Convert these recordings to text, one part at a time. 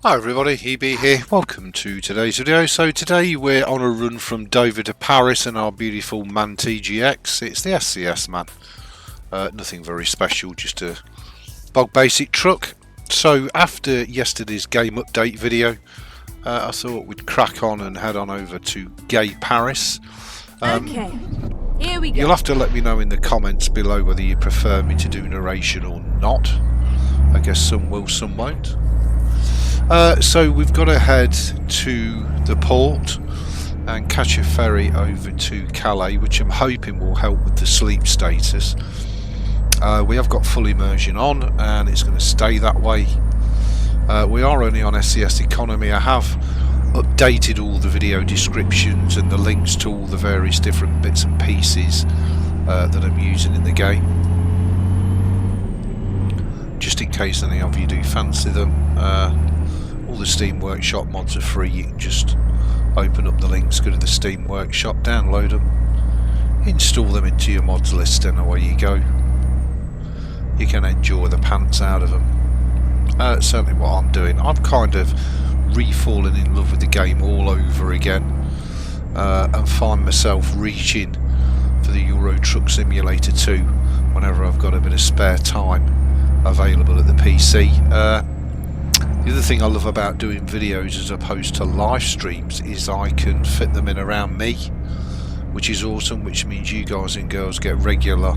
Hi everybody, EB here. Welcome to today's video. So today we're on a run from Dover to Paris in our beautiful MAN TGX. It's the SCS MAN. Nothing very special, just a bog basic truck. So after yesterday's game update video, I thought we'd crack on and head on over to Gay Paris. Okay, here we go. You'll have to let me know in the comments below whether you prefer me to do narration or not. I guess some will, some won't. So we've got to head to the port and catch a ferry over to Calais, which I'm hoping will help with the sleep status. We have got full immersion on and it's going to stay that way. We are only on SCS economy. I have updated all the video descriptions and the links to all the various different bits and pieces that I'm using in the game, just in case any of you do fancy them. All the Steam Workshop mods are free. You can just open up the links, go to the Steam Workshop, download them, install them into your mods list, and away you go. You can enjoy the pants out of them. Certainly what I'm doing. I'm kind of re-falling in love with the game all over again, and find myself reaching for the Euro Truck Simulator 2 whenever I've got a bit of spare time available at the PC. The other thing I love about doing videos as opposed to live streams is I can fit them in around me, which is awesome, which means you guys and girls get regular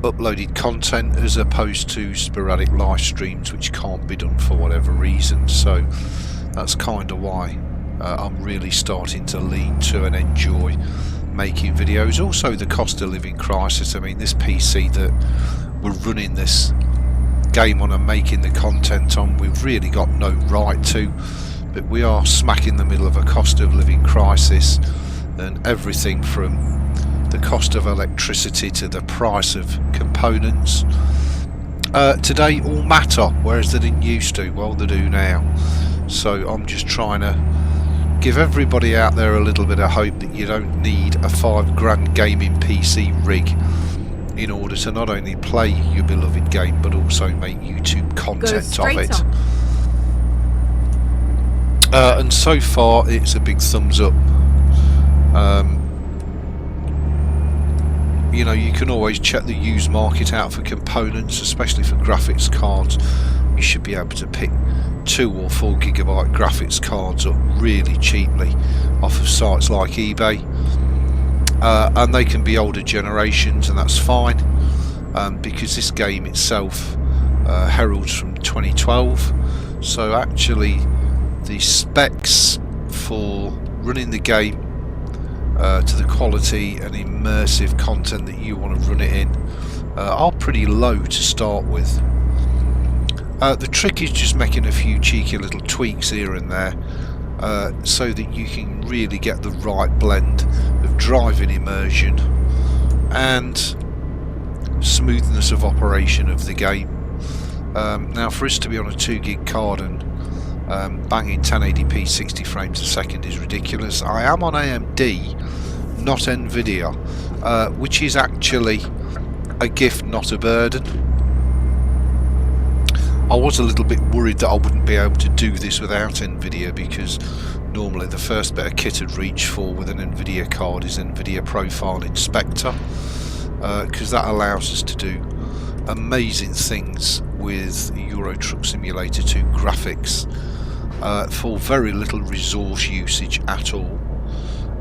uploaded content as opposed to sporadic live streams which can't be done for whatever reason. So that's kind of why I'm really starting to lean to and enjoy making videos. Also the cost of living crisis. I mean, this PC that we're running this game on and making the content on, we've really got no right to, but we are smack in the middle of a cost of living crisis, and everything from the cost of electricity to the price of components today all matter, whereas they didn't used to. Well, they do now. So I'm just trying to give everybody out there a little bit of hope that you don't need a £5 gaming PC rig in order to not only play your beloved game but also make YouTube content of it. And so far it's a big thumbs up. You know, you can always check the used market out for components, especially for graphics cards. You should be able to pick 2 or 4 gigabyte graphics cards up really cheaply off of sites like eBay. And they can be older generations, and that's fine, because this game itself heralds from 2012. So actually the specs for running the game to the quality and immersive content that you want to run it in are pretty low to start with. The trick is just making a few cheeky little tweaks here and there, so that you can really get the right blend of driving immersion and smoothness of operation of the game. Now, for us to be on a 2 gig card and banging 1080p 60 frames a second is ridiculous. I am on AMD, not Nvidia, which is actually a gift, not a burden. I was a little bit worried that I wouldn't be able to do this without Nvidia, because normally the first bit of kit I'd reach for with an Nvidia card is Nvidia Profile Inspector, because that allows us to do amazing things with Euro Truck Simulator 2 graphics for very little resource usage at all.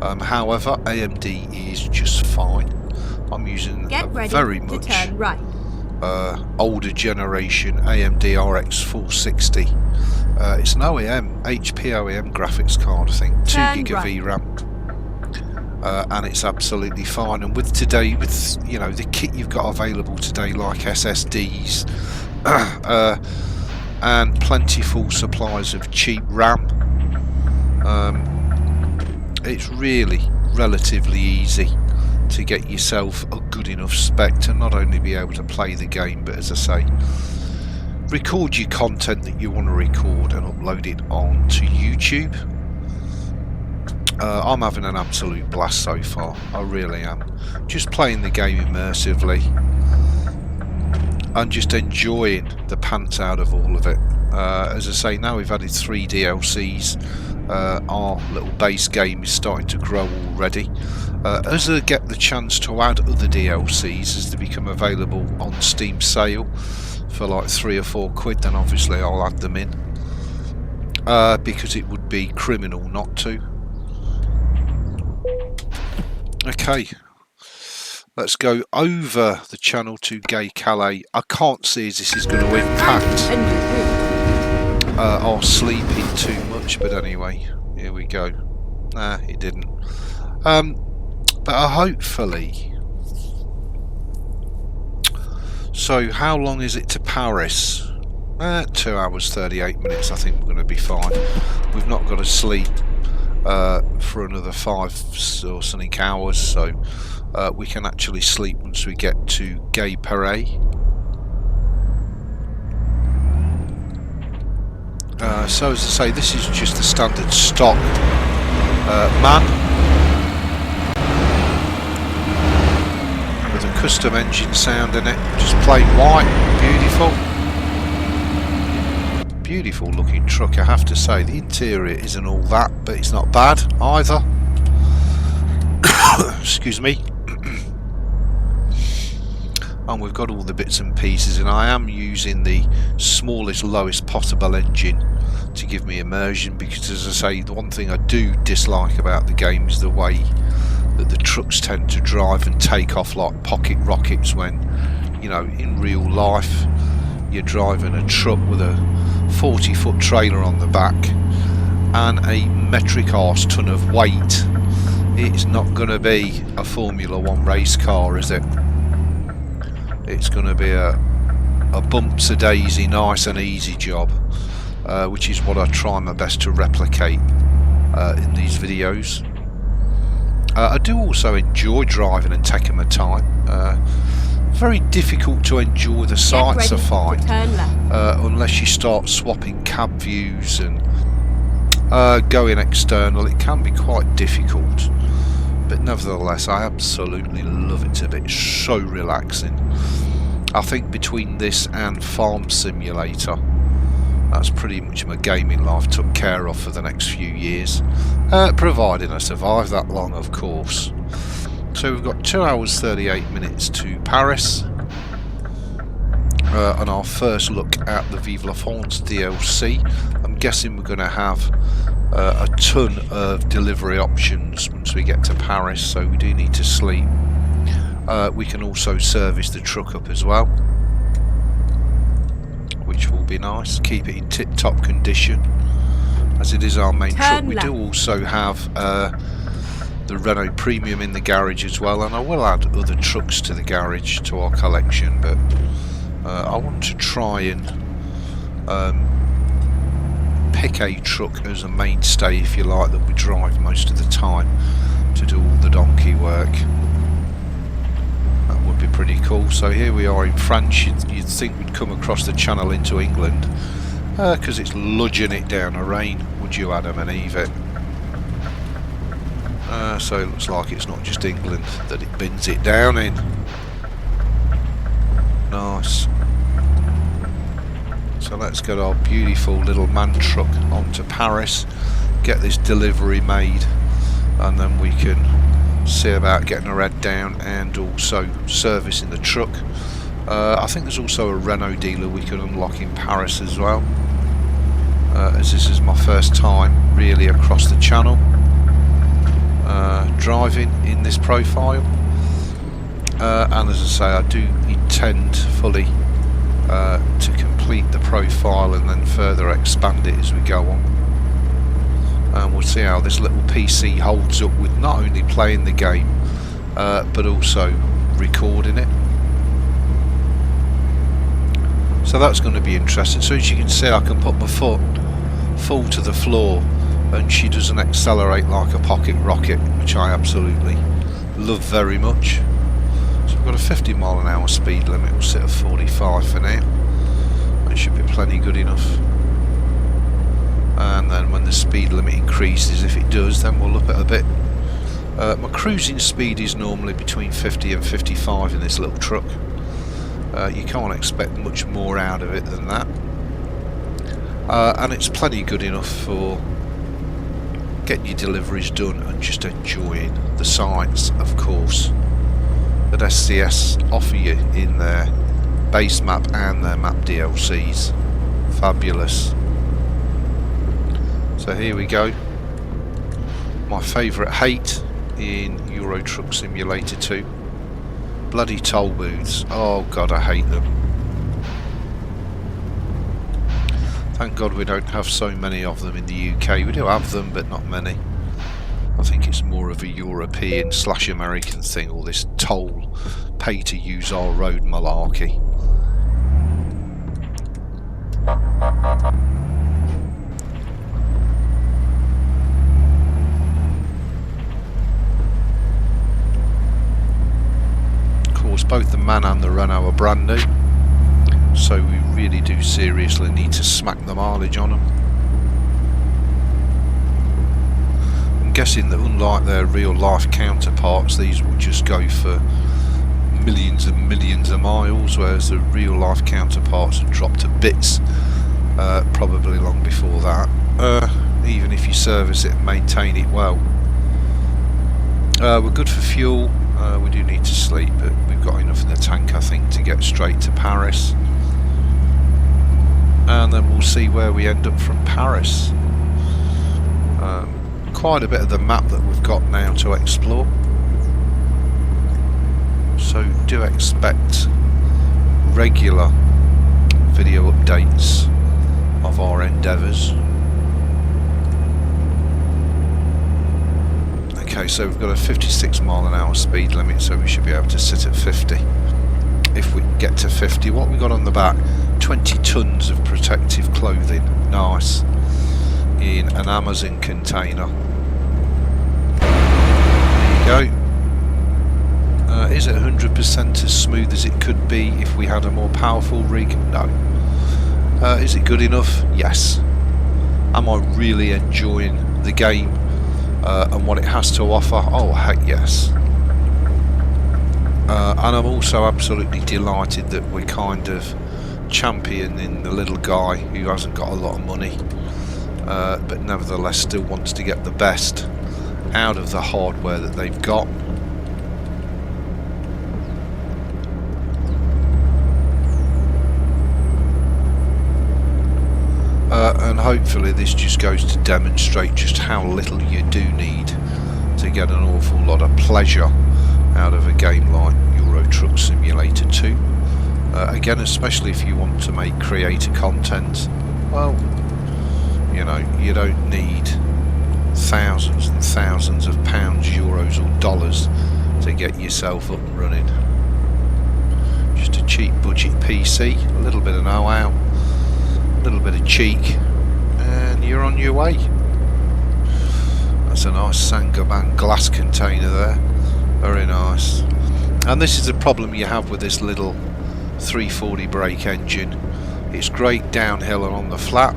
However, AMD is just fine. I'm using a very much older generation AMD RX 460. It's an OEM, HP OEM graphics card, I think, 2 gig of VRAM, and it's absolutely fine. And with today, with you know the kit you've got available today, like SSDs and plentiful supplies of cheap RAM, it's really relatively easy to get yourself a good enough spec to not only be able to play the game, but as I say, record your content that you want to record and upload it onto YouTube. I'm having an absolute blast so far, I really am. Just playing the game immersively and just enjoying the pants out of all of it. As I say, now we've added 3 DLCs, our little base game is starting to grow already. As I get the chance to add other DLCs as they become available on Steam sale for like £3 or £4, then obviously I'll add them in, because it would be criminal not to. Okay, let's go over the channel to Gay Calais. I can't see as this is going to impact our sleeping too much, but anyway, here we go. Nah, it didn't. But hopefully. So how long is it to Paris? 2 hours 38 minutes. I think we're going to be fine. We've not got to sleep for another 5 or something hours, so we can actually sleep once we get to Gay Calais. So as I say, this is just the standard stock MAN with a custom engine sound in it, just plain white, beautiful looking truck, I have to say. The interior isn't all that, but it's not bad either. Excuse me. And we've got all the bits and pieces, and I am using the smallest, lowest possible engine to give me immersion, because as I say, the one thing I do dislike about the game is the way that the trucks tend to drive and take off like pocket rockets when, you know, in real life you're driving a truck with a 40-foot trailer on the back and a metric arse ton of weight. It's not going to be a Formula 1 race car, is it? It's going to be a bumps-a-daisy, nice and easy job, which is what I try my best to replicate in these videos. I do also enjoy driving and taking my time. Very difficult to enjoy the sights, I find, unless you start swapping cab views and going external. It can be quite difficult, but nevertheless I absolutely love it. It's so relaxing. I think between this and Farm Simulator, that's pretty much my gaming life took care of for the next few years, providing I survive that long, of course. So we've got 2 hours 38 minutes to Paris, and our first look at the Vive La France DLC. I'm guessing we're going to have a ton of delivery options once we get to Paris, so we do need to sleep. We can also service the truck up as well, which will be nice. Keep it in tip-top condition, as it is our main truck. We do also have the Renault Premium in the garage as well, and I will add other trucks to the garage to our collection, but I want to try and pick a truck as a mainstay, if you like, that we drive most of the time to do all the donkey work. That would be pretty cool. So here we are in France. You'd think we'd come across the channel into England, because it's lodging it down a rain, would you, Adam and Eve? So it looks like it's not just England that it bins it down in. Nice. So let's get our beautiful little MAN truck onto Paris, get this delivery made, and then we can see about getting our head down and also servicing the truck. I think there's also a Renault dealer we can unlock in Paris as well, as this is my first time really across the channel driving in this profile, and as I say, I do intend fully to complete the profile and then further expand it as we go on, and we'll see how this little PC holds up with not only playing the game but also recording it. So that's going to be interesting. So as you can see, I can put my foot full to the floor and she doesn't accelerate like a pocket rocket, which I absolutely love very much. So we've got a 50 mile an hour speed limit. We'll sit at 45 for now. That should be plenty good enough. And then when the speed limit increases, if it does, then we'll up it a bit. My cruising speed is normally between 50 and 55 in this little truck. You can't expect much more out of it than that. and it's plenty good enough for getting your deliveries done and just enjoying the sights, of course, that SCS offer you in their base map and their map DLCs. Fabulous. So here we go. My favourite hate in Euro Truck Simulator 2. Bloody toll booths. Oh god, I hate them. Thank God we don't have so many of them in the UK. We do have them, but not many. I think it's more of a European / American thing, all this toll, pay to use our road malarkey. Of course, both the MAN and the Renault are brand new, so we really do seriously need to smack the mileage on them. I'm guessing that unlike their real life counterparts, these will just go for millions and millions of miles, whereas the real life counterparts have dropped to bits probably long before that, even if you service it and maintain it well. We're good for fuel. We do need to sleep, but we've got enough in the tank, I think, to get straight to Paris. And then we'll see where we end up from Paris. Quite a bit of the map that we've got now to explore, so do expect regular video updates of our endeavours. Okay, so we've got a 56 mph speed limit, so we should be able to sit at 50. If we get to 50, what we got on the back? 20 tons of protective clothing. Nice. In an Amazon container. There you go. Is it 100% as smooth as it could be if we had a more powerful rig? No. Is it good enough? Yes. Am I really enjoying the game and what it has to offer? Oh heck yes. And I'm also absolutely delighted that we're kind of championing the little guy who hasn't got a lot of money, but nevertheless still wants to get the best out of the hardware that they've got. And hopefully this just goes to demonstrate just how little you do need to get an awful lot of pleasure out of a game like Euro Truck Simulator 2. Again, especially if you want to make creator content, well, you know, you don't need thousands and thousands of pounds, euros or dollars to get yourself up and running. Just a cheap budget PC, a little bit of know-how, a little bit of cheek, and you're on your way. That's a nice Saint-Gobain glass container there, very nice. And this is the problem you have with this little 340 brake engine. It's great downhill and on the flat.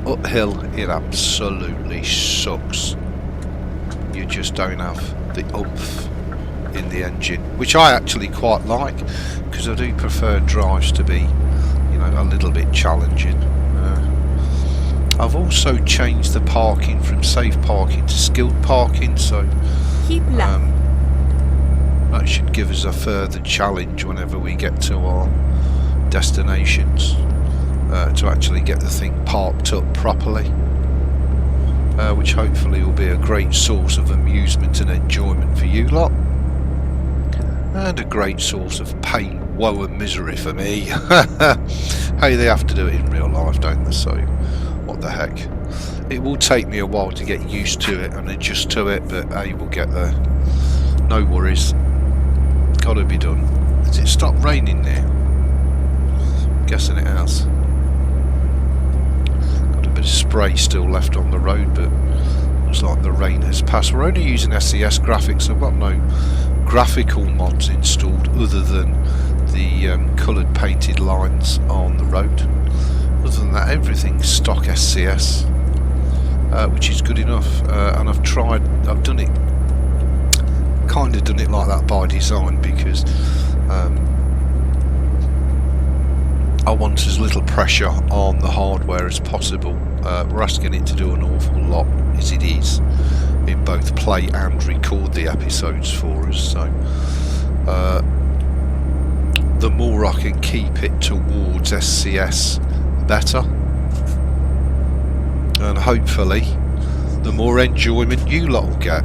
Uphill it absolutely sucks. You just don't have the oomph in the engine, which I actually quite like, because I do prefer drives to be, you know, a little bit challenging. I've also changed the parking from safe parking to skilled parking, so keep left. That should give us a further challenge whenever we get to our destinations, to actually get the thing parked up properly, which hopefully will be a great source of amusement and enjoyment for you lot, and a great source of pain, woe and misery for me. Hey, they have to do it in real life, don't they? So what the heck. It will take me a while to get used to it and adjust to it, but hey, we'll get there. No worries. Gotta be done. Has it stopped raining now? I'm guessing it has. Got a bit of spray still left on the road, but looks like the rain has passed. We're only using SCS graphics. I've got no graphical mods installed other than the coloured painted lines on the road. Other than that, everything's stock SCS, which is good enough. And I've done it, kind of done it like that by design, because I want as little pressure on the hardware as possible. We're asking it to do an awful lot, as it is, in both play and record the episodes for us, so the more I can keep it towards SCS, the better, and hopefully the more enjoyment you lot will get.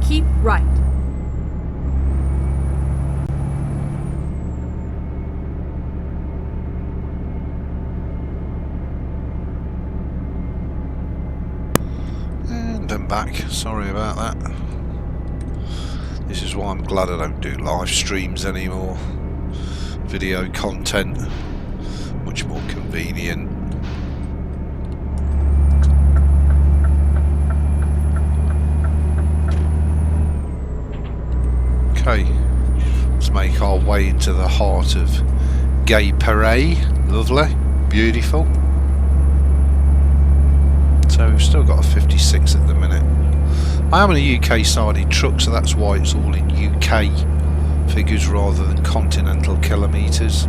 Keep right. And I'm back, sorry about that. This is why I'm glad I don't do live streams anymore. Video content, much more convenient. Okay, let's make our way into the heart of Gay Parade. Lovely, beautiful. So we've still got a 56 at the minute. I am in a UK sided truck, so that's why it's all in UK figures rather than continental kilometres.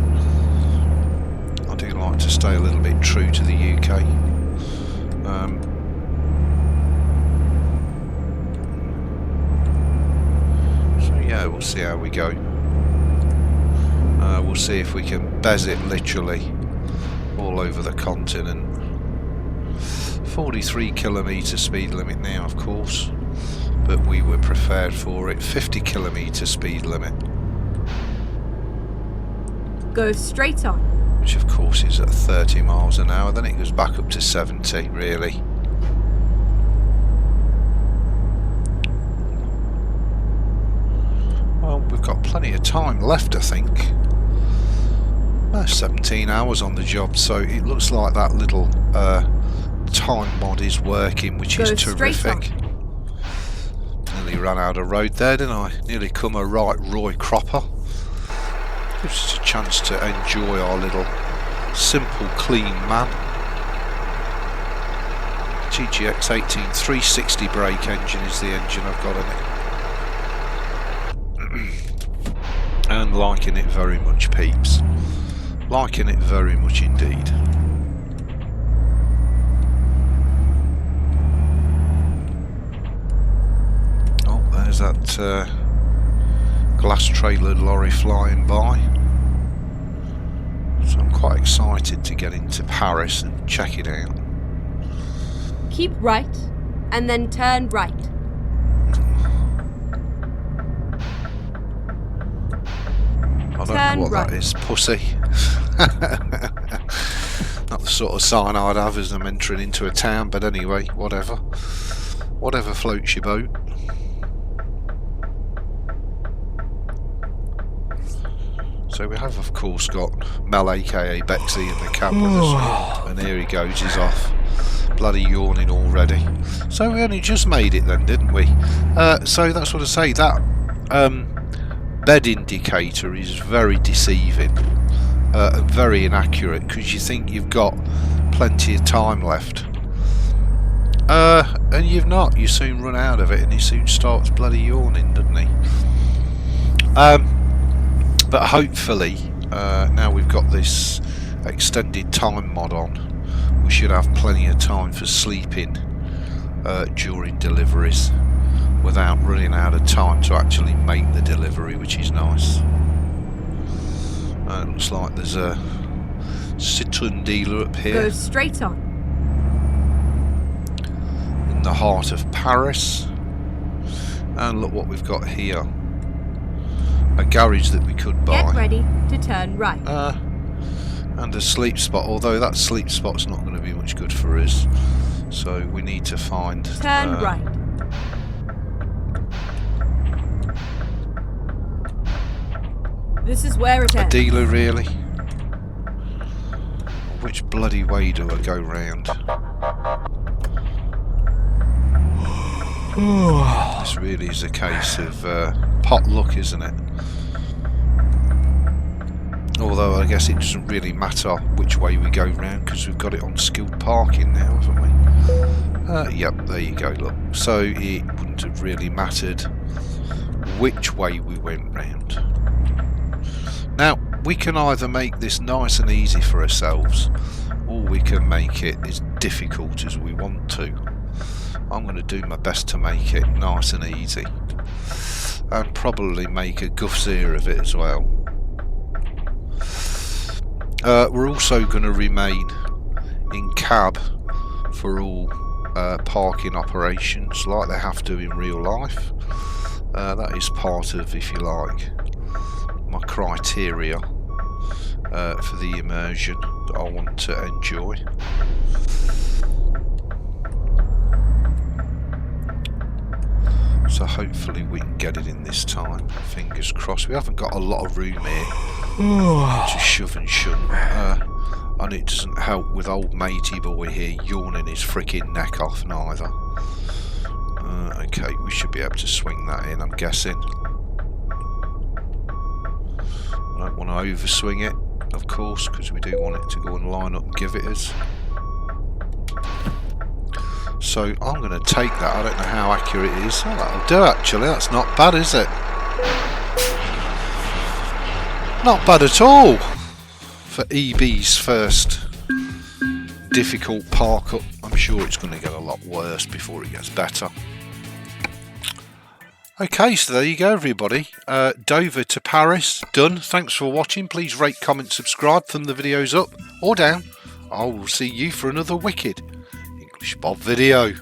I do like to stay a little bit true to the UK. So yeah, we'll see how we go. We'll see if we can bez it literally all over the continent. 43 kilometre speed limit now, of course, but we were prepared for it. 50 kilometre speed limit, Go straight on. which of course is at 30 miles an hour. Then it goes back up to 70, really. Well, we've got plenty of time left, I think. 17 hours on the job, so it looks like that little time mod is working, which is terrific. Nearly ran out of road there, didn't I? Nearly come a right Roy Cropper. Gives us a chance to enjoy our little simple, clean man. GGX 18 360 brake engine is the engine I've got in it. And liking it very much, peeps. Liking it very much indeed. Oh, there's that glass trailer lorry flying by. So I'm quite excited to get into Paris and check it out. Keep right, and then turn right. I don't know what that is, pussy. Not the sort of sign I'd have as I'm entering into a town, but anyway, whatever. Whatever floats your boat. So we have, of course, got Mel, aka Bexy, in the cab with us, and here he goes, he's off. Bloody yawning already. So we only just made it then, didn't we? So that's what I say, that bed indicator is very deceiving and very inaccurate, because you think you've got plenty of time left. And you've not. You soon run out of it and he soon starts bloody yawning, doesn't he? But hopefully, now we've got this extended time mod on, we should have plenty of time for sleeping during deliveries without running out of time to actually make the delivery, which is nice. It looks like there's a Citroen dealer up here. Go straight on. In the heart of Paris. And look what we've got here. A garage that we could buy. Get ready to turn right. And a sleep spot, although that sleep spot's not going to be much good for us. So we need to find... Turn right. This is where it a ends. dealer, really? Which bloody way do I go round? This really is a case of pot luck, isn't it? Although I guess it doesn't really matter which way we go round because we've got it on skilled parking now, haven't we? Yep, there you go, look. So it wouldn't have really mattered which way we went round. Now, we can either make this nice and easy for ourselves, or we can make it as difficult as we want to. I'm going to do my best to make it nice and easy, and probably make a guff's ear of it as well. We're also going to remain in cab for all parking operations, like they have to in real life. That is part of, if you like, my criteria for the immersion that I want to enjoy. So hopefully we can get it in this time. Fingers crossed. We haven't got a lot of room here to shove and shunt. And it doesn't help with old matey boy here yawning his freaking neck off neither. Okay, we should be able to swing that in, I'm guessing. I don't want to overswing it, of course, because we do want it to go and line up and give it us. So I'm going to take that. I don't know how accurate it is. Oh, that'll do actually. That's not bad, is it? Not bad at all for EB's first difficult park up. I'm sure it's going to get a lot worse before it gets better. Okay, so there you go, everybody. Dover to Paris, done. Thanks for watching. Please rate, comment, subscribe. Thumb the videos up or down. I will see you for another wicked English Bob video.